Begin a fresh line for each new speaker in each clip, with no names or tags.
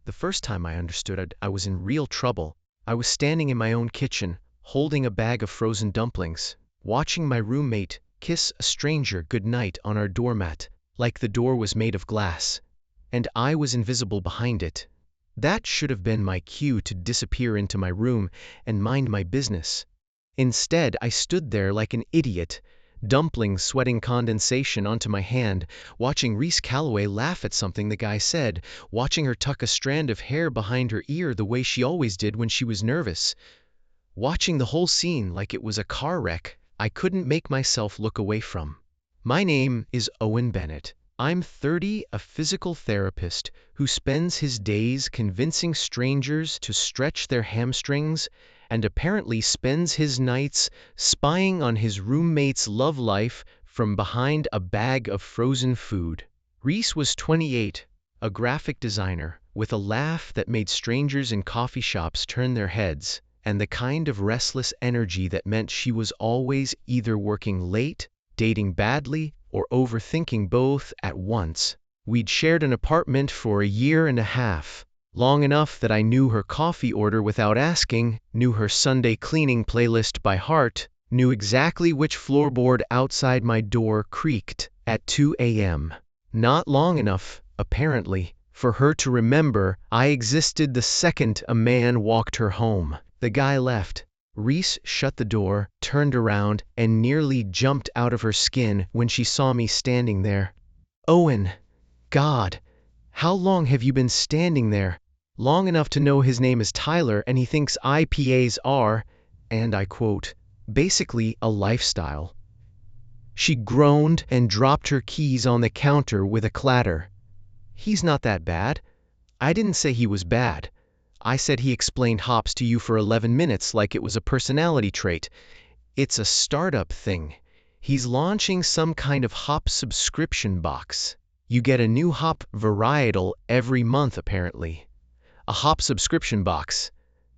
The first time I understood I was in real trouble. I was standing in my own kitchen, holding a bag of frozen dumplings, watching my roommate kiss a stranger goodnight on our doormat, like the door was made of glass, and I was invisible behind it. That should have been my cue to disappear into my room and mind my business. Instead, I stood there like an idiot, dumplings sweating condensation onto my hand, watching Reese Calloway laugh at something the guy said, watching her tuck a strand of hair behind her ear the way she always did when she was nervous. Watching the whole scene like it was a car wreck I couldn't make myself look away from. My name is Owen Bennett. I'm 30, a physical therapist who spends his days convincing strangers to stretch their hamstrings and apparently spends his nights spying on his roommate's love life from behind a bag of frozen food. Reese was 28, a graphic designer with a laugh that made strangers in coffee shops turn their heads, and the kind of restless energy that meant she was always either working late, dating badly, or overthinking both at once. We'd shared an apartment for a year and a half, long enough that I knew her coffee order without asking, knew her Sunday cleaning playlist by heart, knew exactly which floorboard outside my door creaked at 2 a.m. Not long enough, apparently, for her to remember I existed the second a man walked her home. The guy left. Reese shut the door, turned around, and nearly jumped out of her skin when she saw me standing there. Owen, God, how long have you been standing there? Long enough to know his name is Tyler and he thinks IPAs are, and I quote, basically a lifestyle. She groaned and dropped her keys on the counter with a clatter. He's not that bad. I didn't say he was bad. I said he explained hops to you for 11 minutes like it was a personality trait. It's a startup thing. He's launching some kind of hop subscription box. You get a new hop varietal every month, apparently. A hop subscription box.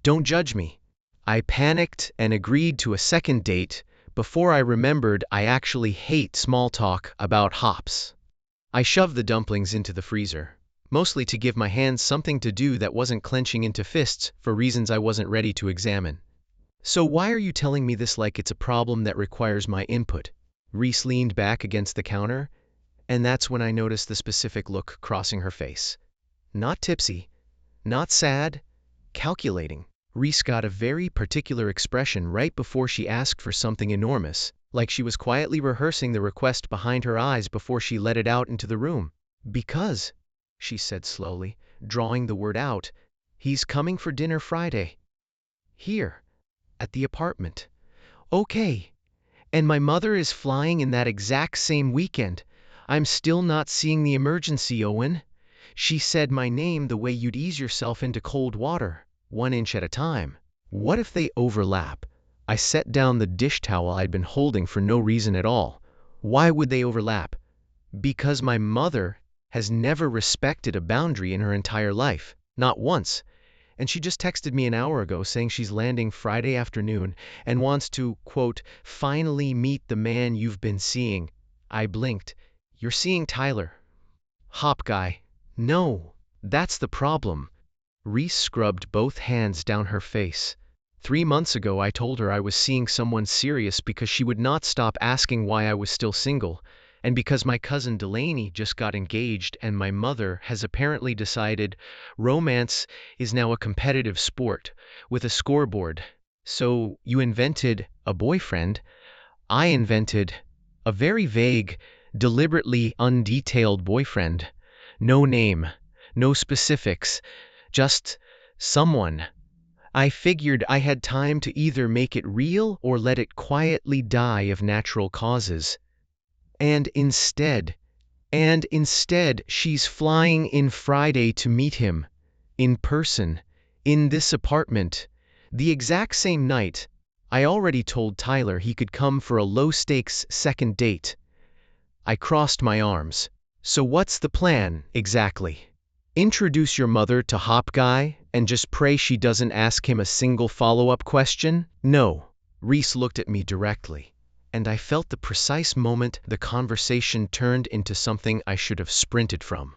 Don't judge me. I panicked and agreed to a second date before I remembered I actually hate small talk about hops. I shoved the dumplings into the freezer, mostly to give my hands something to do that wasn't clenching into fists for reasons I wasn't ready to examine. So why are you telling me this like it's a problem that requires my input? Reese leaned back against the counter, and that's when I noticed the specific look crossing her face. Not tipsy, not sad, calculating. Reese got a very particular expression right before she asked for something enormous, like she was quietly rehearsing the request behind her eyes before she let it out into the room. Because, she said slowly, drawing the word out, he's coming for dinner Friday. Here, at the apartment. Okay. And my mother is flying in that exact same weekend. I'm still not seeing the emergency, Owen. She said my name the way you'd ease yourself into cold water, 1 inch at a time. What if they overlap? I set down the dish towel I'd been holding for no reason at all. Why would they overlap? Because my mother has never respected a boundary in her entire life, not once, and she just texted me an hour ago saying she's landing Friday afternoon and wants to, quote, finally meet the man you've been seeing. I blinked. You're seeing Tyler. Hop guy. No, that's the problem. Reese scrubbed both hands down her face. 3 months ago I told her I was seeing someone serious because she would not stop asking why I was still single, and because my cousin Delaney just got engaged and my mother has apparently decided romance is now a competitive sport with a scoreboard. So you invented a boyfriend. I invented a very vague, deliberately undetailed boyfriend. No name, no specifics, just someone. I figured I had time to either make it real or let it quietly die of natural causes. And instead, she's flying in Friday to meet him, in person, in this apartment, the exact same night. I already told Tyler he could come for a low-stakes second date. I crossed my arms. So what's the plan, exactly? Introduce your mother to Hop Guy and just pray she doesn't ask him a single follow-up question? No. Reese looked at me directly, and I felt the precise moment the conversation turned into something I should have sprinted from.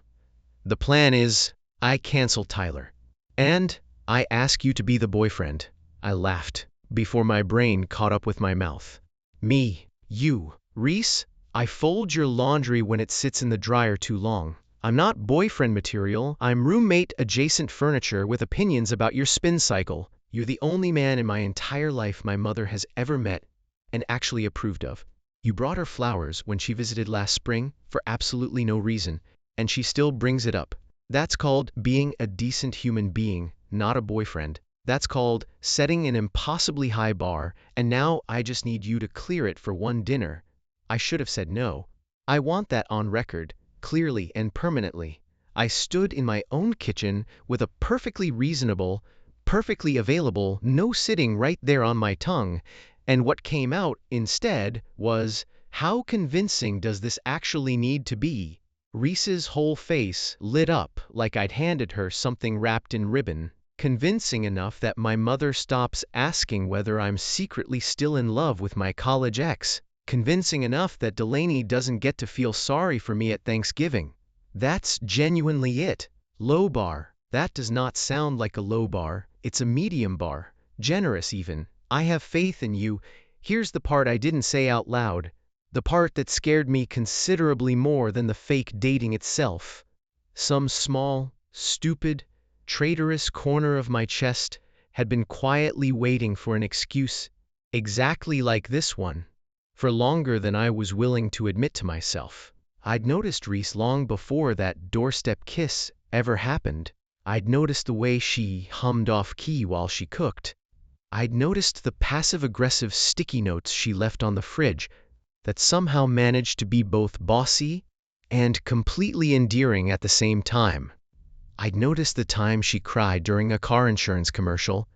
The plan is, I cancel Tyler. And I ask you to be the boyfriend. I laughed, before my brain caught up with my mouth. Me, you, Reese, I fold your laundry when it sits in the dryer too long. I'm not boyfriend material, I'm roommate adjacent furniture with opinions about your spin cycle. You're the only man in my entire life my mother has ever met and actually approved of. You brought her flowers when she visited last spring for absolutely no reason, and she still brings it up. That's called being a decent human being, not a boyfriend. That's called setting an impossibly high bar, and now I just need you to clear it for one dinner. I should have said no. I want that on record, clearly and permanently. I stood in my own kitchen with a perfectly reasonable, perfectly available no sitting right there on my tongue, and what came out instead was, how convincing does this actually need to be? Reese's whole face lit up like I'd handed her something wrapped in ribbon. Convincing enough that my mother stops asking whether I'm secretly still in love with my college ex. Convincing enough that Delaney doesn't get to feel sorry for me at Thanksgiving. That's genuinely it. Low bar. That does not sound like a low bar, it's a medium bar. Generous even. I have faith in you. Here's the part I didn't say out loud. The part that scared me considerably more than the fake dating itself. Some small, stupid, traitorous corner of my chest had been quietly waiting for an excuse, exactly like this one, for longer than I was willing to admit to myself. I'd noticed Reese long before that doorstep kiss ever happened. I'd noticed the way she hummed off-key while she cooked. I'd noticed the passive-aggressive sticky notes she left on the fridge that somehow managed to be both bossy and completely endearing at the same time. I'd noticed the time she cried during a car insurance commercial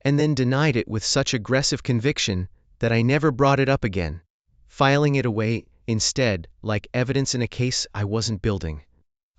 and then denied it with such aggressive conviction that I never brought it up again, filing it away instead like evidence in a case I wasn't building.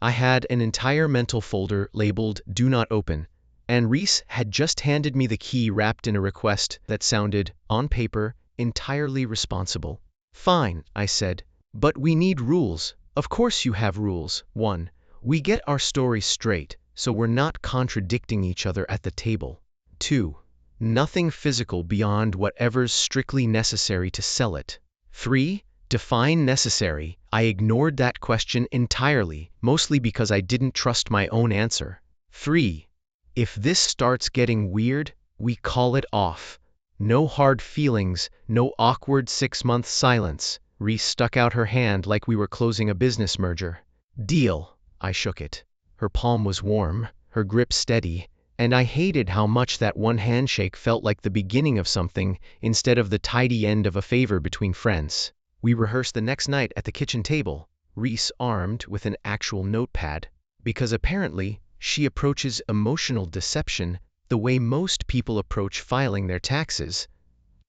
I had an entire mental folder labeled "Do Not Open," and Reese had just handed me the key wrapped in a request that sounded, on paper, entirely responsible. Fine, I said, but we need rules. Of course you have rules. 1. We get our story straight, so we're not contradicting each other at the table. 2. Nothing physical beyond whatever's strictly necessary to sell it. 3. Define necessary. I ignored that question entirely, mostly because I didn't trust my own answer. 3. If this starts getting weird, we call it off. No hard feelings, no awkward 6-month silence. Reese stuck out her hand like we were closing a business merger. Deal. I shook it. Her palm was warm, her grip steady, and I hated how much that one handshake felt like the beginning of something instead of the tidy end of a favor between friends. We rehearsed the next night at the kitchen table, Reese armed with an actual notepad, because apparently she approaches emotional deception the way most people approach filing their taxes.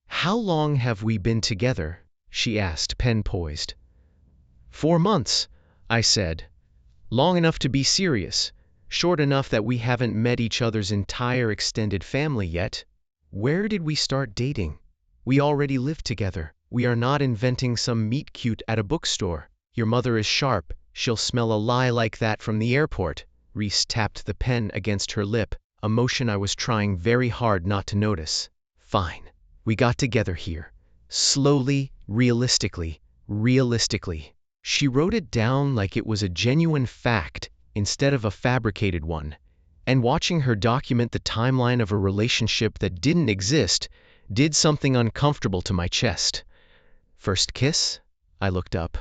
How long have we been together? She asked, pen poised. 4 months, I said. Long enough to be serious, short enough that we haven't met each other's entire extended family yet. Where did we start dating? We already live together. We are not inventing some meet cute at a bookstore. Your mother is sharp, she'll smell a lie like that from the airport. Reese tapped the pen against her lip, a motion I was trying very hard not to notice. Fine. We got together here. Slowly, realistically. She wrote it down like it was a genuine fact instead of a fabricated one, and watching her document the timeline of a relationship that didn't exist did something uncomfortable to my chest. First kiss? I looked up.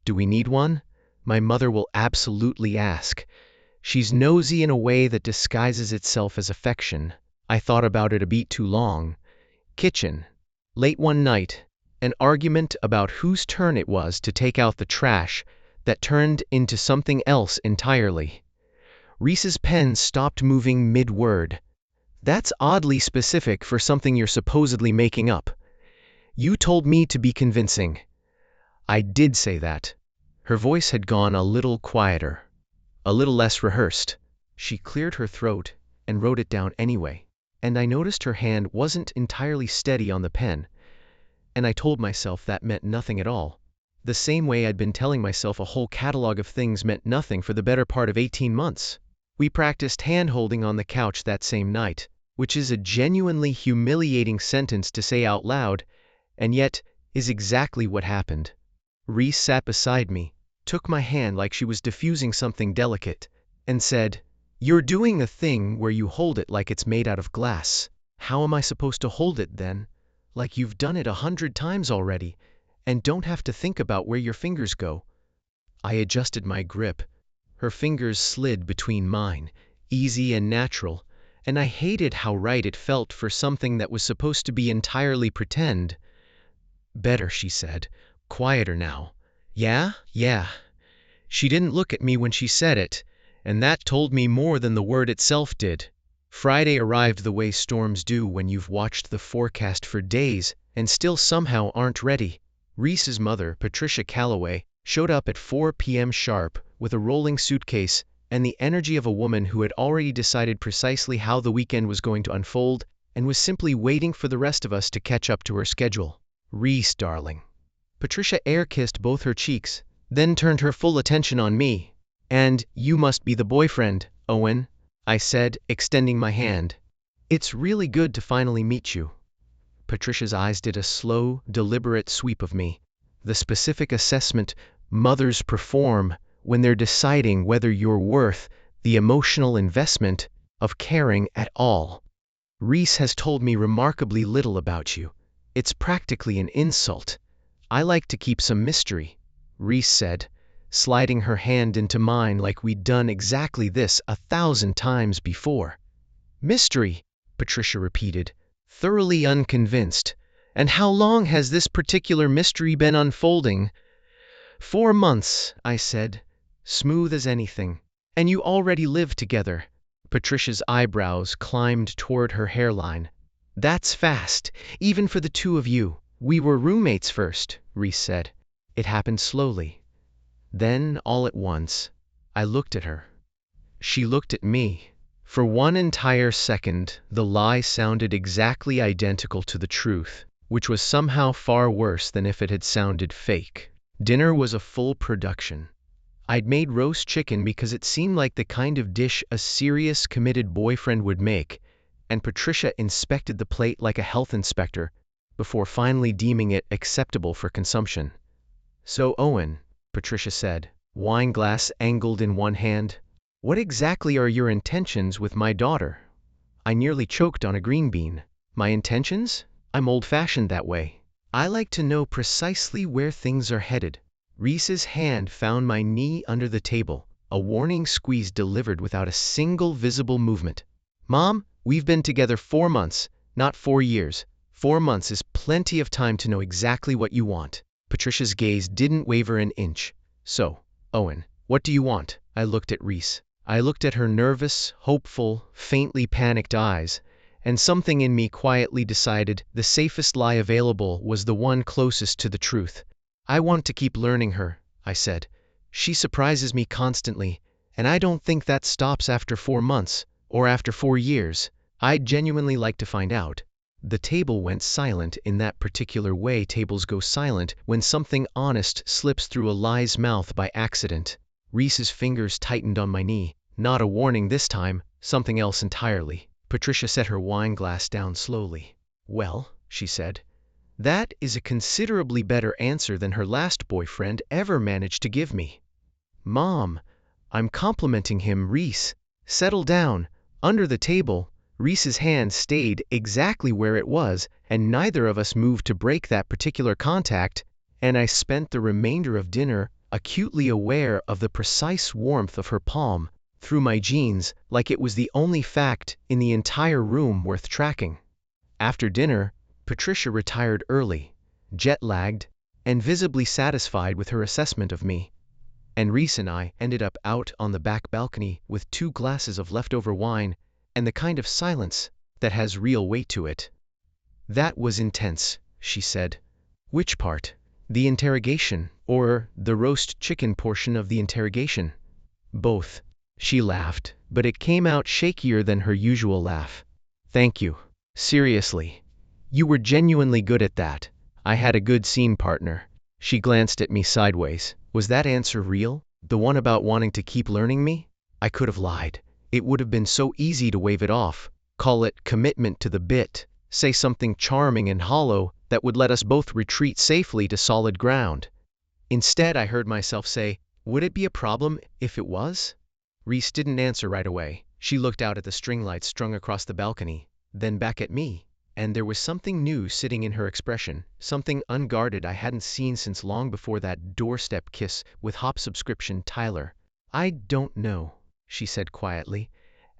Do we need one? My mother will absolutely ask. She's nosy in a way that disguises itself as affection. I thought about it a beat too long. Kitchen. Late one night, an argument about whose turn it was to take out the trash that turned into something else entirely. Reese's pen stopped moving mid-word. That's oddly specific for something you're supposedly making up. You told me to be convincing. I did say that. Her voice had gone a little quieter, a little less rehearsed. She cleared her throat and wrote it down anyway, and I noticed her hand wasn't entirely steady on the pen, and I told myself that meant nothing at all. The same way I'd been telling myself a whole catalog of things meant nothing for the better part of 18 months. We practiced hand-holding on the couch that same night, which is a genuinely humiliating sentence to say out loud, and yet is exactly what happened. Reese sat beside me, took my hand like she was diffusing something delicate, and said, "You're doing a thing where you hold it like it's made out of glass. How am I supposed to hold it then? Like you've done it 100 times already, and don't have to think about where your fingers go." I adjusted my grip. Her fingers slid between mine, easy and natural, and I hated how right it felt for something that was supposed to be entirely pretend. "Better," she said, quieter now. Yeah. She didn't look at me when she said it, and that told me more than the word itself did. Friday arrived the way storms do when you've watched the forecast for days and still somehow aren't ready. Reese's mother, Patricia Calloway, showed up at 4 p.m. sharp with a rolling suitcase and the energy of a woman who had already decided precisely how the weekend was going to unfold and was simply waiting for the rest of us to catch up to her schedule. "Reese, darling." Patricia air-kissed both her cheeks, then turned her full attention on me. "And you must be the boyfriend, Owen," I said, extending my hand. "It's really good to finally meet you." Patricia's eyes did a slow, deliberate sweep of me. The specific assessment mothers perform when they're deciding whether you're worth the emotional investment of caring at all. "Reese has told me remarkably little about you. It's practically an insult. I like to keep some mystery," Reese said, sliding her hand into mine like we'd done exactly this 1,000 times before. "Mystery?" Patricia repeated, thoroughly unconvinced. "And how long has this particular mystery been unfolding?" 4 months, I said, smooth as anything. "And you already live together?" Patricia's eyebrows climbed toward her hairline. "That's fast, even for the two of you." "We were roommates first," Reese said. "It happened slowly. Then, all at once, I looked at her. She looked at me. For one entire second, the lie sounded exactly identical to the truth, which was somehow far worse than if it had sounded fake. Dinner was a full production. I'd made roast chicken because it seemed like the kind of dish a serious, committed boyfriend would make, and Patricia inspected the plate like a health inspector before finally deeming it acceptable for consumption. "So, Owen," Patricia said, wine glass angled in one hand, "what exactly are your intentions with my daughter?" I nearly choked on a green bean. "My intentions? I'm old-fashioned that way. I like to know precisely where things are headed." Reese's hand found my knee under the table, a warning squeeze delivered without a single visible movement. "Mom, we've been together 4 months, not 4 years. 4 months is plenty of time to know exactly what you want." Patricia's gaze didn't waver an inch. "So, Owen, what do you want?" I looked at Reese. I looked at her nervous, hopeful, faintly panicked eyes, and something in me quietly decided the safest lie available was the one closest to the truth. "I want to keep learning her," I said. "She surprises me constantly, and I don't think that stops after 4 months, or after 4 years. I'd genuinely like to find out." The table went silent in that particular way tables go silent when something honest slips through a lie's mouth by accident. Reese's fingers tightened on my knee. Not a warning this time, something else entirely. Patricia set her wine glass down slowly. "Well," she said, "that is a considerably better answer than her last boyfriend ever managed to give me." "Mom, I'm complimenting him, Reese. Settle down." Under the table, Reese's hand stayed exactly where it was, and neither of us moved to break that particular contact, and I spent the remainder of dinner acutely aware of the precise warmth of her palm through my jeans, like it was the only fact in the entire room worth tracking. After dinner, Patricia retired early, jet-lagged, and visibly satisfied with her assessment of me, and Reese and I ended up out on the back balcony with 2 glasses of leftover wine and the kind of silence that has real weight to it. "That was intense," she said. "Which part? The interrogation, or the roast chicken portion of the interrogation?" "Both." She laughed, but it came out shakier than her usual laugh. "Thank you. Seriously. You were genuinely good at that. I had a good scene partner." She glanced at me sideways. "Was that answer real? The one about wanting to keep learning me?" I could have lied. It would have been so easy to wave it off, call it commitment to the bit, say something charming and hollow that would let us both retreat safely to solid ground. Instead, I heard myself say, "Would it be a problem if it was?" Reese didn't answer right away. She looked out at the string lights strung across the balcony, then back at me, and there was something new sitting in her expression, something unguarded I hadn't seen since long before that doorstep kiss with Hop subscription Tyler. "I don't know," she said quietly.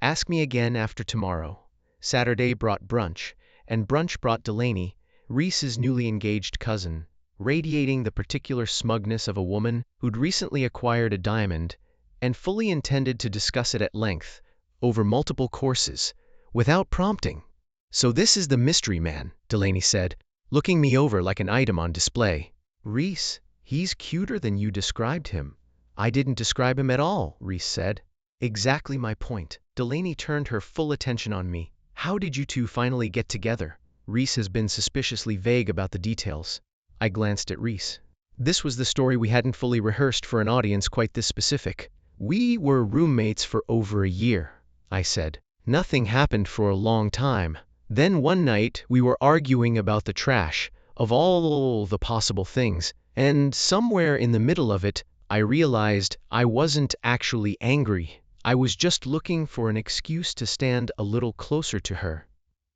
"Ask me again after tomorrow." Saturday brought brunch, and brunch brought Delaney, Reese's newly engaged cousin, radiating the particular smugness of a woman who'd recently acquired a diamond and fully intended to discuss it at length, over multiple courses, without prompting. "So this is the mystery man," Delaney said, looking me over like an item on display. "Reese, he's cuter than you described him." "I didn't describe him at all," Reese said. "Exactly my point." Delaney turned her full attention on me. "How did you two finally get together?" Reese has been suspiciously vague about the details. I glanced at Reese. This was the story we hadn't fully rehearsed for an audience quite this specific. "We were roommates for over a year," I said. "Nothing happened for a long time. Then one night we were arguing about the trash, of all the possible things, and somewhere in the middle of it, I realized I wasn't actually angry. I was just looking for an excuse to stand a little closer to her."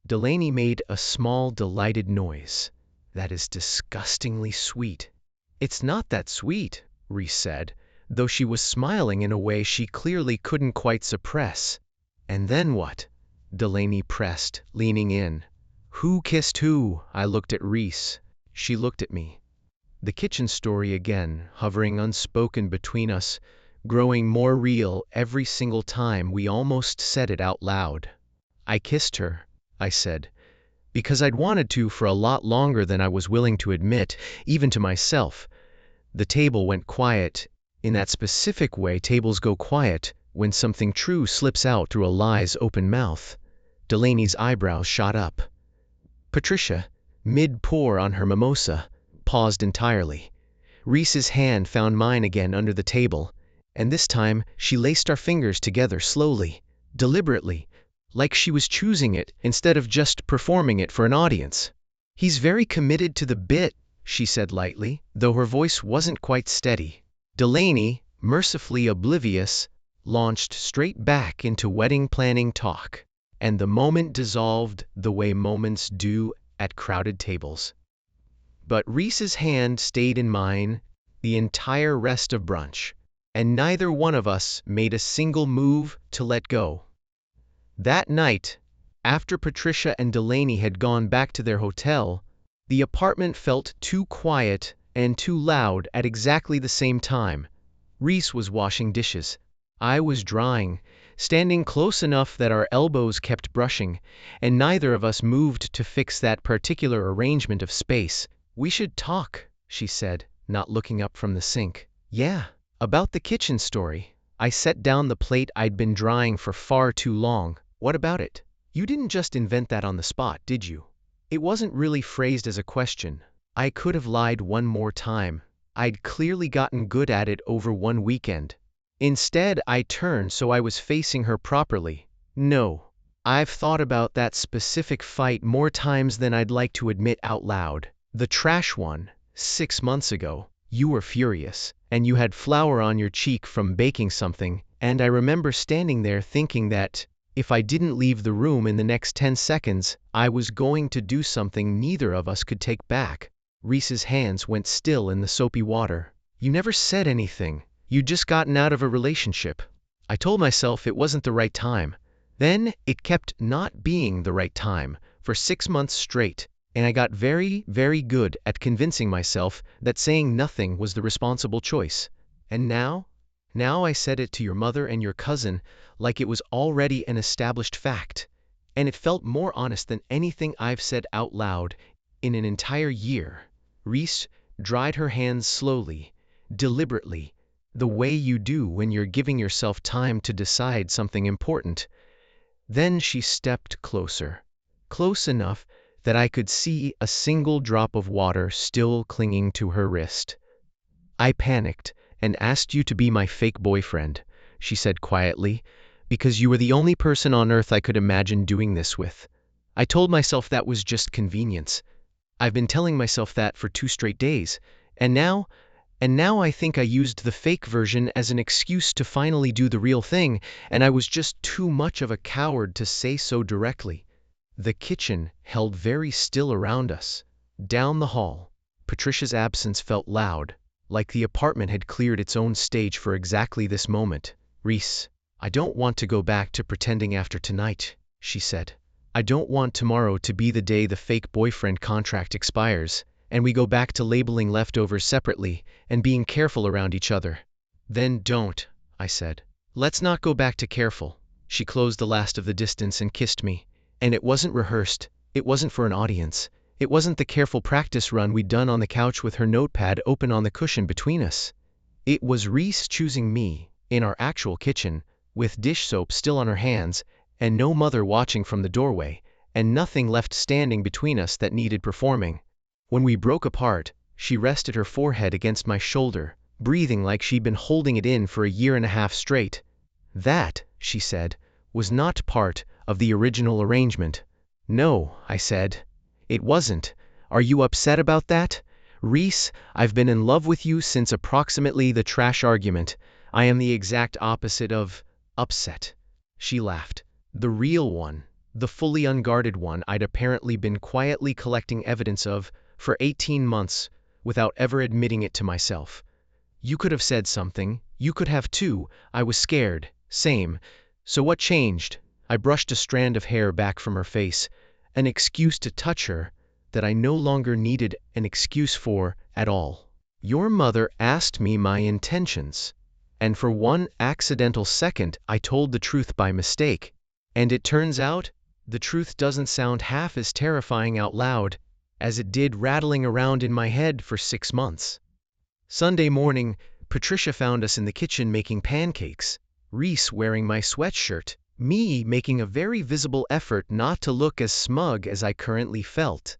Delaney made a small, delighted noise. "That is disgustingly sweet." "It's not that sweet," Reese said, though she was smiling in a way she clearly couldn't quite suppress. "And then what?" Delaney pressed, leaning in. "Who kissed who?" I looked at Reese. She looked at me. The kitchen story again, hovering unspoken between us, growing more real every single time we almost said it out loud. "I kissed her," I said, "because I'd wanted to for a lot longer than I was willing to admit, even to myself." The table went quiet, in that specific way tables go quiet when something true slips out through a lie's open mouth. Delaney's eyebrows shot up. Patricia, mid-pour on her mimosa, paused entirely. Reese's hand found mine again under the table, and this time she laced our fingers together slowly, deliberately, like she was choosing it instead of just performing it for an audience. "He's very committed to the bit," she said lightly, though her voice wasn't quite steady. Delaney, mercifully oblivious, launched straight back into wedding planning talk, and the moment dissolved the way moments do at crowded tables. But Reese's hand stayed in mine the entire rest of brunch, and neither one of us made a single move to let go. That night, after Patricia and Delaney had gone back to their hotel, the apartment felt too quiet and too loud at exactly the same time. Reese was washing dishes. I was drying, standing close enough that our elbows kept brushing, and neither of us moved to fix that particular arrangement of space. "We should talk," she said, not looking up from the sink. "Yeah, about the kitchen story." I set down the plate I'd been drying for far too long. "What about it? You didn't just invent that on the spot, did you?" It wasn't really phrased as a question. I could have lied one more time. I'd clearly gotten good at it over one weekend. Instead, I turned so I was facing her properly. "No, I've thought about that specific fight more times than I'd like to admit out loud. The trash one, 6 months ago. You were furious, and you had flour on your cheek from baking something, and I remember standing there thinking that, if I didn't leave the room in the next 10 seconds, I was going to do something neither of us could take back." Reese's hands went still in the soapy water. "You never said anything. You'd just gotten out of a relationship." I told myself it wasn't the right time. Then it kept not being the right time for 6 months straight, and I got very, very good at convincing myself that saying nothing was the responsible choice. And now I said it to your mother and your cousin like it was already an established fact, and it felt more honest than anything I've said out loud in an entire year. Reese dried her hands slowly, deliberately, the way you do when you're giving yourself time to decide something important. Then she stepped closer, close enough that I could see a single drop of water still clinging to her wrist. "I panicked and asked you to be my fake boyfriend," she said quietly, because you were the only person on earth I could imagine doing this with. I told myself that was just convenience. I've been telling myself that for 2 straight days, and now I think I used the fake version as an excuse to finally do the real thing, and I was just too much of a coward to say so directly. The kitchen held very still around us. Down the hall, Patricia's absence felt loud, like the apartment had cleared its own stage for exactly this moment. "Reese, I don't want to go back to pretending after tonight," she said. "I don't want tomorrow to be the day the fake boyfriend contract expires, and we go back to labeling leftovers separately and being careful around each other." "Then don't," I said. "Let's not go back to careful." She closed the last of the distance and kissed me. And it wasn't rehearsed, it wasn't for an audience, it wasn't the careful practice run we'd done on the couch with her notepad open on the cushion between us. It was Reese choosing me, in our actual kitchen, with dish soap still on her hands, and no mother watching from the doorway, and nothing left standing between us that needed performing. When we broke apart, she rested her forehead against my shoulder, breathing like she'd been holding it in for a year and a half straight. "That," she said, "was not part of the original arrangement." "No," I said. "It wasn't. Are you upset about that? Reese, I've been in love with you since approximately the trash argument. I am the exact opposite of upset." She laughed. The real one, the fully unguarded one I'd apparently been quietly collecting evidence of for 18 months without ever admitting it to myself. "You could have said something. You could have too. I was scared. Same. So what changed?" I brushed a strand of hair back from her face, an excuse to touch her that I no longer needed an excuse for at all. "Your mother asked me my intentions, and for one accidental second I told the truth by mistake. And it turns out, the truth doesn't sound half as terrifying out loud as it did rattling around in my head for 6 months." Sunday morning, Patricia found us in the kitchen making pancakes, Reese wearing my sweatshirt, me making a very visible effort not to look as smug as I currently felt.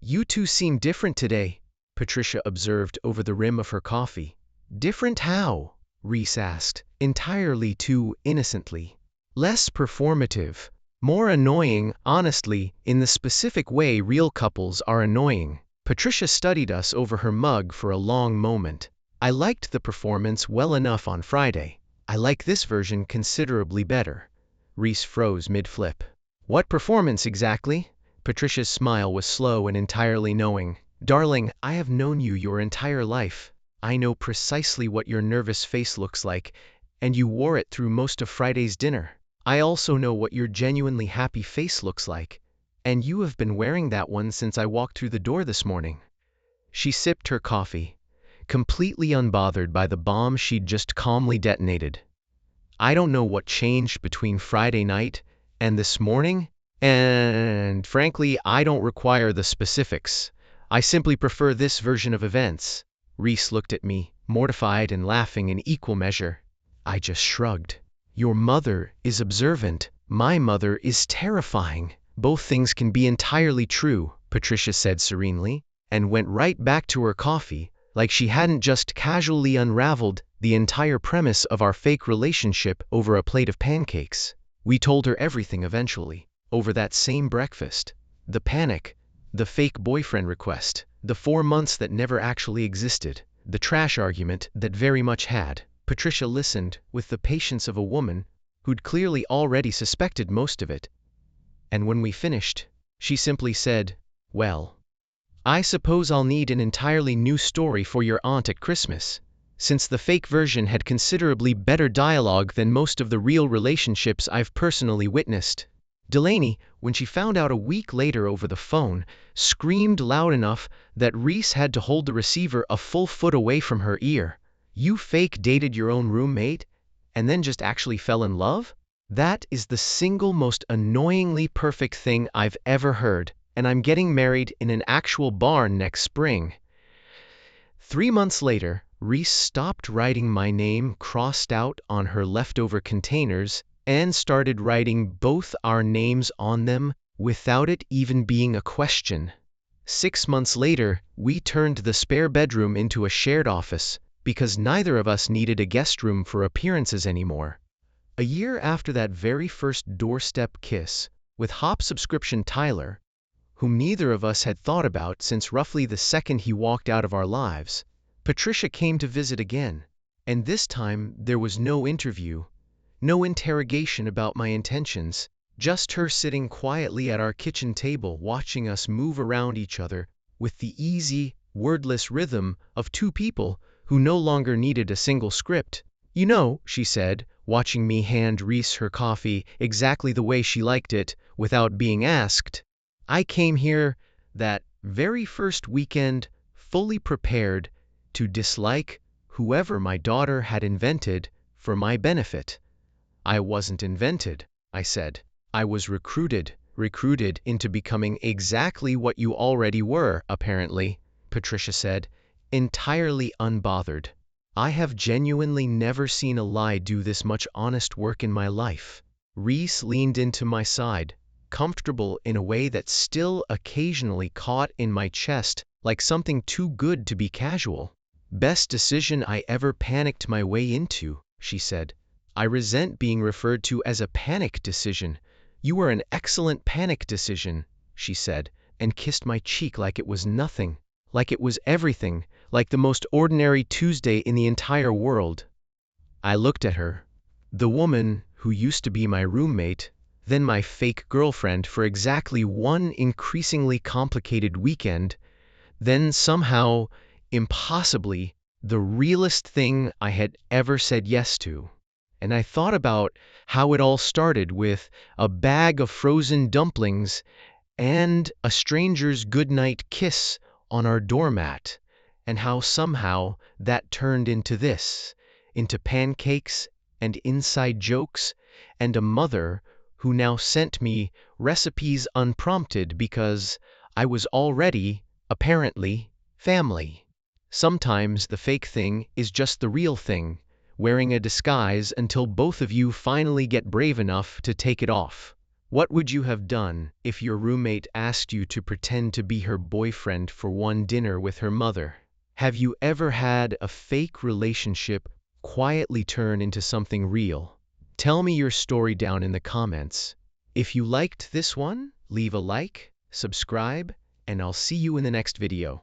"You two seem different today," Patricia observed over the rim of her coffee. "Different how?" Reese asked, entirely too innocently. "Less performative. More annoying, honestly, in the specific way real couples are annoying." Patricia studied us over her mug for a long moment. "I liked the performance well enough on Friday. I like this version considerably better." Reese froze mid-flip. "What performance exactly?" Patricia's smile was slow and entirely knowing. "Darling, I have known you your entire life. I know precisely what your nervous face looks like, and you wore it through most of Friday's dinner. I also know what your genuinely happy face looks like, and you have been wearing that one since I walked through the door this morning." She sipped her coffee, completely unbothered by the bomb she'd just calmly detonated. "I don't know what changed between Friday night and this morning, and frankly, I don't require the specifics. I simply prefer this version of events." Reese looked at me, mortified and laughing in equal measure. I just shrugged. "Your mother is observant. My mother is terrifying. Both things can be entirely true," Patricia said serenely, and went right back to her coffee, like she hadn't just casually unraveled the entire premise of our fake relationship over a plate of pancakes. We told her everything eventually, over that same breakfast. The panic, the fake boyfriend request, the 4 months that never actually existed, the trash argument that very much had. Patricia listened with the patience of a woman who'd clearly already suspected most of it. And when we finished, she simply said, "Well, I suppose I'll need an entirely new story for your aunt at Christmas," since the fake version had considerably better dialogue than most of the real relationships I've personally witnessed. Delaney, when she found out a week later over the phone, screamed loud enough that Reese had to hold the receiver a full foot away from her ear. "You fake dated your own roommate, and then just actually fell in love? That is the single most annoyingly perfect thing I've ever heard, and I'm getting married in an actual barn next spring." 3 months later, Reese stopped writing my name crossed out on her leftover containers and started writing both our names on them without it even being a question. 6 months later, we turned the spare bedroom into a shared office because neither of us needed a guest room for appearances anymore. A year after that very first doorstep kiss with Hop subscription Tyler, whom neither of us had thought about since roughly the second he walked out of our lives, Patricia came to visit again. And this time there was no interview, no interrogation about my intentions, just her sitting quietly at our kitchen table watching us move around each other with the easy, wordless rhythm of two people who no longer needed a single script. "You know," she said, watching me hand Reese her coffee exactly the way she liked it, without being asked, "I came here that very first weekend fully prepared to dislike whoever my daughter had invented for my benefit." "I wasn't invented," I said. "I was recruited into becoming exactly what you already were, apparently," Patricia said, entirely unbothered. I have genuinely never seen a lie do this much honest work in my life. Reese leaned into my side, comfortable in a way that still occasionally caught in my chest like something too good to be casual. "Best decision I ever panicked my way into," she said. "I resent being referred to as a panic decision. You were an excellent panic decision," she said, and kissed my cheek like it was nothing, like it was everything, like the most ordinary Tuesday in the entire world. I looked at her, the woman who used to be my roommate, then my fake girlfriend for exactly one increasingly complicated weekend, then somehow, impossibly, the realest thing I had ever said yes to. And I thought about how it all started with a bag of frozen dumplings and a stranger's goodnight kiss on our doormat, and how somehow that turned into this, into pancakes and inside jokes, and a mother who now sent me recipes unprompted because I was already, apparently, family. Sometimes the fake thing is just the real thing, wearing a disguise until both of you finally get brave enough to take it off. What would you have done if your roommate asked you to pretend to be her boyfriend for one dinner with her mother? Have you ever had a fake relationship quietly turn into something real? Tell me your story down in the comments. If you liked this one, leave a like, subscribe, and I'll see you in the next video.